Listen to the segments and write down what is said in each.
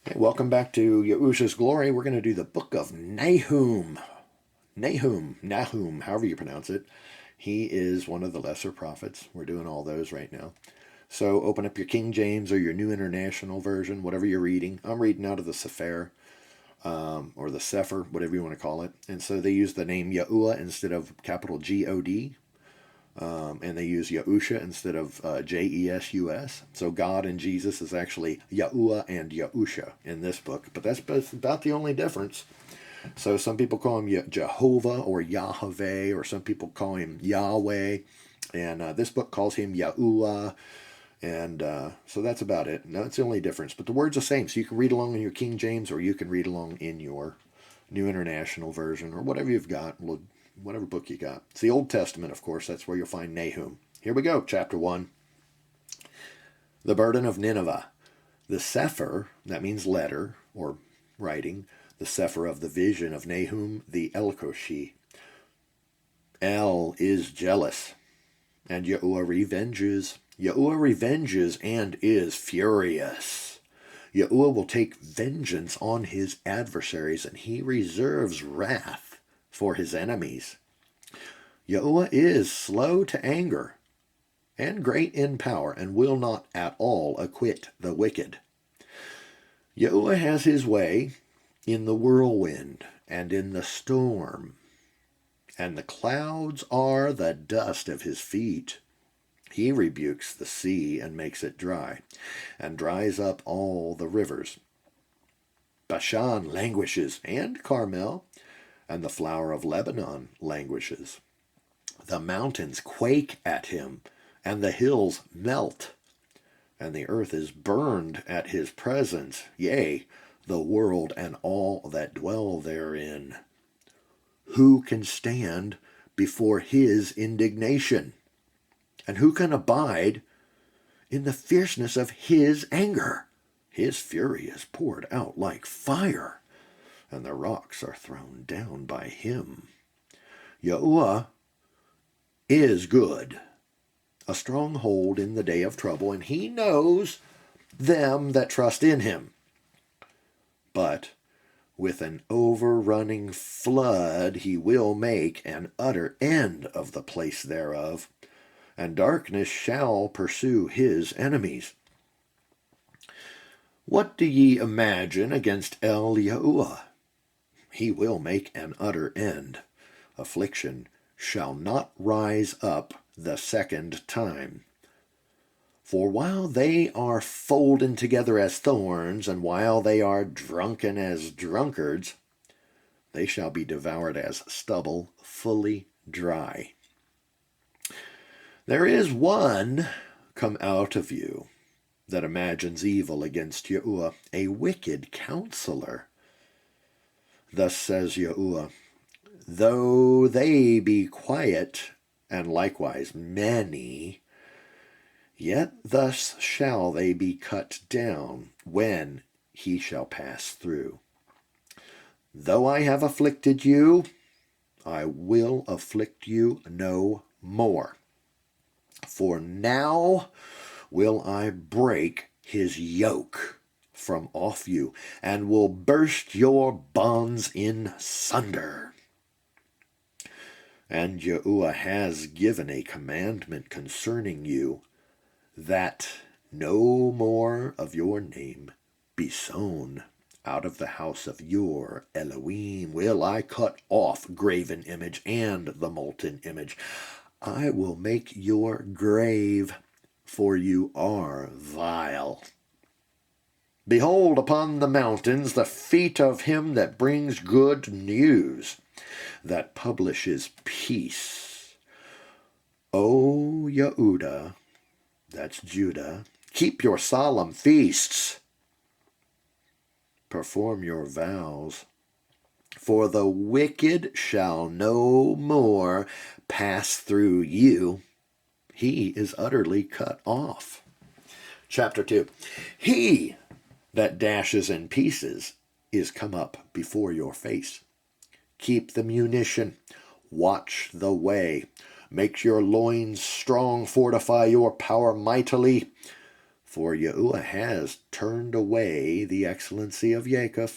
Hey, welcome back to Yahusha's Glory. We're going to do the book of Nahum. Nahum, however you pronounce it. He is one of the lesser prophets. We're doing all those right now. So open up your King James or your New International Version, whatever you're reading. I'm reading out of the Sefer, or the Sefer, whatever you want to call it. And so they use the name Yahuwah instead of capital G-O-D. And they use Yahusha instead of J-E-S-U-S. So God and Jesus is actually Yahuwah and Yahusha in this book. But that's about the only difference. So some people call him Jehovah or Yahweh, or some people call him Yahweh. And this book calls him Yahuwah. And so that's about it. No, that's the only difference. But the word's the same. So you can read along in your King James, or you can read along in your New International Version, or whatever you've got, whatever book you got. It's the Old Testament, of course. That's where you'll find Nahum. Here we go, chapter 1. The burden of Nineveh. The Sefer, that means letter or writing, the Sefer of the vision of Nahum the Elkoshi. El is jealous, and Yahuwah revenges. Yahuwah revenges and is furious. Yahuwah will take vengeance on his adversaries, and he reserves wrath for his enemies. Yahuwah is slow to anger and great in power, and will not at all acquit the wicked. Yahuwah has his way in the whirlwind and in the storm, and the clouds are the dust of his feet. He rebukes the sea and makes it dry, and dries up all the rivers. Bashan languishes, and Carmel, and the flower of Lebanon languishes. The mountains quake at him, and the hills melt, and the earth is burned at his presence, yea, the world and all that dwell therein. Who can stand before his indignation? And who can abide in the fierceness of his anger? His fury is poured out like fire, and the rocks are thrown down by him. Yahuwah is good, a stronghold in the day of trouble, and he knows them that trust in him. But with an overrunning flood he will make an utter end of the place thereof, and darkness shall pursue his enemies. What do ye imagine against El Yahuwah? He will make an utter end. Affliction shall not rise up the second time. For while they are folden together as thorns, and while they are drunken as drunkards, they shall be devoured as stubble, fully dry. There is one come out of you that imagines evil against Yahuwah, a wicked counselor. Thus says Yahuwah, though they be quiet, and likewise many, yet thus shall they be cut down when he shall pass through. Though I have afflicted you, I will afflict you no more. For now will I break his yoke from off you, and will burst your bonds in sunder. And Yahuwah has given a commandment concerning you, that no more of your name be sown out of the house of your Elohim will I cut off graven image and the molten image. I will make your grave, for you are vile. Behold upon the mountains the feet of him that brings good news, that publishes peace. O Yehuda, that's Judah, keep your solemn feasts, perform your vows, for the wicked shall no more pass through you. He is utterly cut off. Chapter 2. He that dashes in pieces is come up before your face. Keep the munition, watch the way, make your loins strong, fortify your power mightily. For Yahuwah has turned away the excellency of Jacob,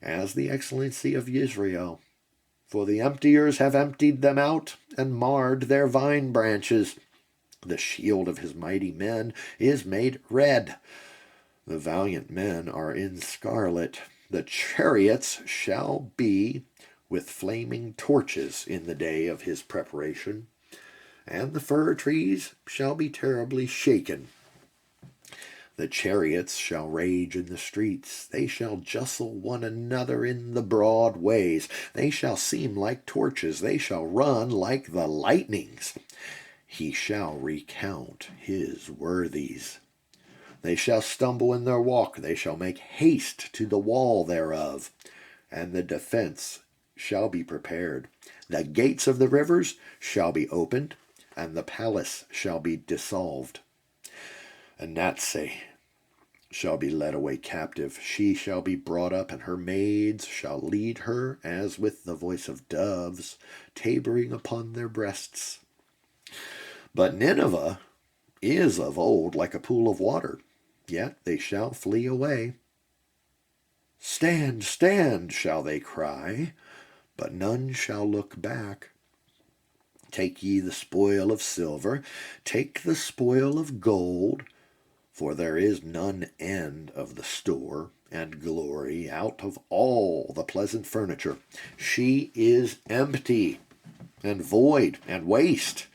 as the excellency of Israel. For the emptiers have emptied them out, and marred their vine branches. The shield of his mighty men is made red. The valiant men are in scarlet. The chariots shall be with flaming torches in the day of his preparation, and the fir trees shall be terribly shaken. The chariots shall rage in the streets. They shall justle one another in the broad ways. They shall seem like torches. They shall run like the lightnings. He shall recount his worthies. They shall stumble in their walk. They shall make haste to the wall thereof. And the defense shall be prepared. The gates of the rivers shall be opened, and the palace shall be dissolved. And Natseh shall be led away captive. She shall be brought up, and her maids shall lead her, as with the voice of doves, tabering upon their breasts. But Nineveh is of old like a pool of water, yet they shall flee away. Stand, stand, shall they cry, but none shall look back. Take ye the spoil of silver, take the spoil of gold, for there is none end of the store and glory out of all the pleasant furniture. She is empty and void and waste.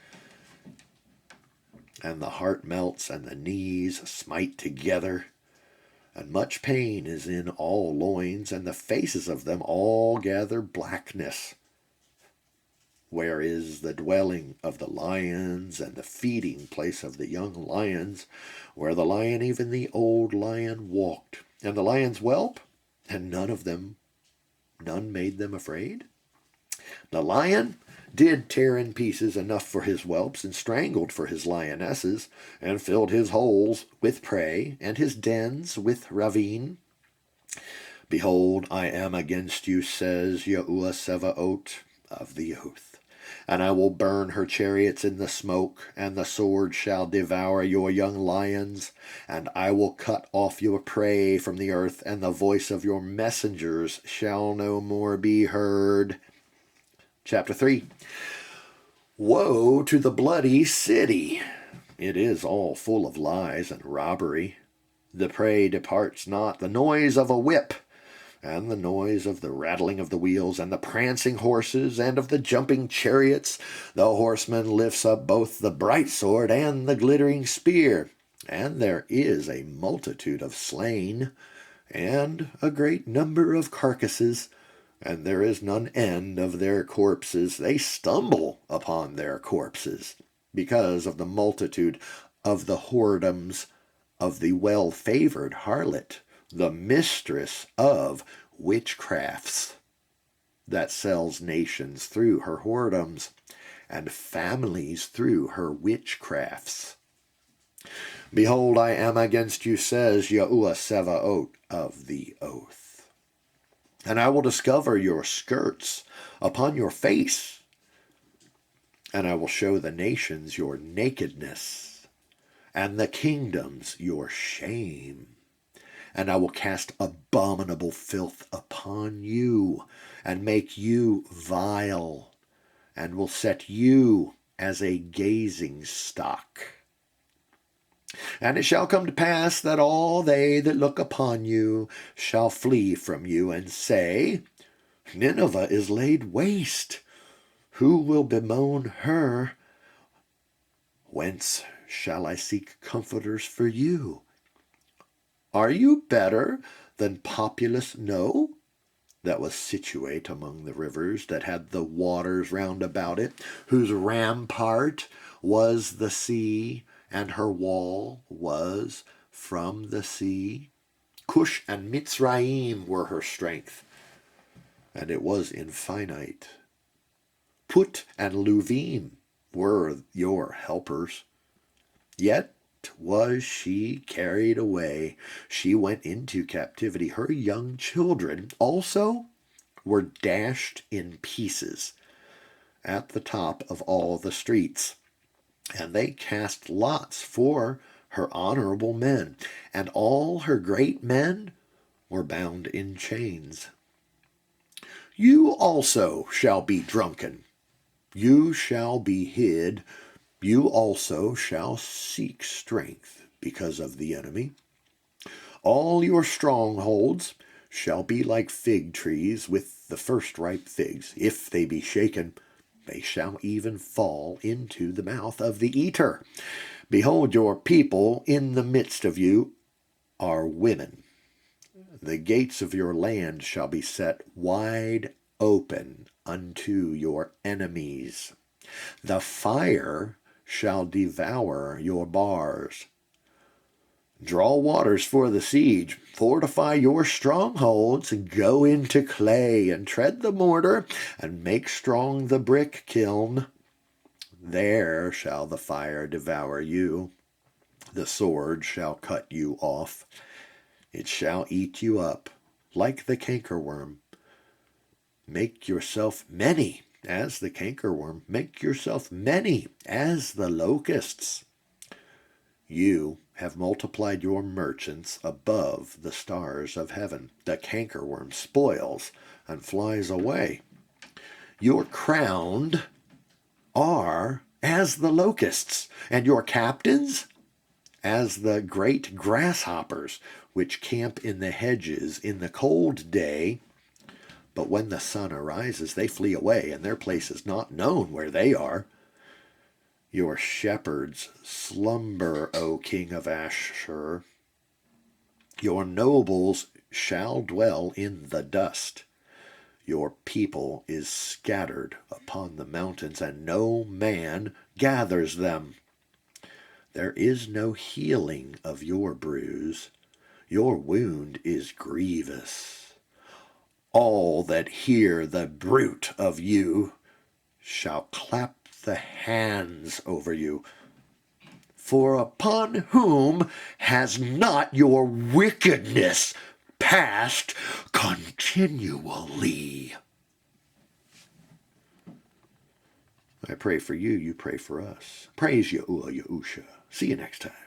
And the heart melts, and the knees smite together, and much pain is in all loins, and the faces of them all gather blackness. Where is the dwelling of the lions, and the feeding place of the young lions, where the lion, even the old lion, walked, and the lions whelp, and none made them afraid? The lion did tear in pieces enough for his whelps, and strangled for his lionesses, and filled his holes with prey, and his dens with ravine. Behold, I am against you, says Yahuwah Sevaot of the oath, and I will burn her chariots in the smoke, and the sword shall devour your young lions, and I will cut off your prey from the earth, and the voice of your messengers shall no more be heard. Chapter 3. Woe to the bloody city! It is all full of lies and robbery. The prey departs not, the noise of a whip, and the noise of the rattling of the wheels, and the prancing horses, and of the jumping chariots. The horseman lifts up both the bright sword and the glittering spear, and there is a multitude of slain, and a great number of carcasses, and there is none end of their corpses. They stumble upon their corpses, because of the multitude of the whoredoms of the well-favored harlot, the mistress of witchcrafts, that sells nations through her whoredoms, and families through her witchcrafts. Behold, I am against you, says Yahuwah Sevaot of the oath. And I will discover your skirts upon your face, and I will show the nations your nakedness, and the kingdoms your shame. And I will cast abominable filth upon you, and make you vile, and will set you as a gazing stock. And it shall come to pass that all they that look upon you shall flee from you, and say, Nineveh is laid waste. Who will bemoan her? Whence shall I seek comforters for you? Are you better than populous No, that was situate among the rivers, that had the waters round about it, whose rampart was the sea, and her wall was from the sea? Cush and Mitzrayim were her strength, and it was infinite. Put and Luvim were your helpers. Yet was she carried away. She went into captivity. Her young children also were dashed in pieces at the top of all the streets. And they cast lots for her honorable men, and all her great men were bound in chains. You also shall be drunken, you shall be hid, you also shall seek strength because of the enemy. All your strongholds shall be like fig trees with the first ripe figs. If they be shaken, they shall even fall into the mouth of the eater. Behold, your people in the midst of you are women. The gates of your land shall be set wide open unto your enemies. The fire shall devour your bars. Draw waters for the siege, fortify your strongholds, go into clay, and tread the mortar, and make strong the brick kiln. There shall the fire devour you, the sword shall cut you off, it shall eat you up like the cankerworm. Make yourself many as the cankerworm, make yourself many as the locusts. You have multiplied your merchants above the stars of heaven. The cankerworm spoils and flies away. Your crowned are as the locusts, and your captains as the great grasshoppers, which camp in the hedges in the cold day. But when the sun arises, they flee away, and their place is not known where they are. Your shepherds slumber, O king of Ashur. Your nobles shall dwell in the dust. Your people is scattered upon the mountains, and no man gathers them. There is no healing of your bruise. Your wound is grievous. All that hear the bruit of you shall clap the hands over you. For upon whom has not your wickedness passed continually? I pray for you, you pray for us. Praise Yahuwah Yahusha. See you next time.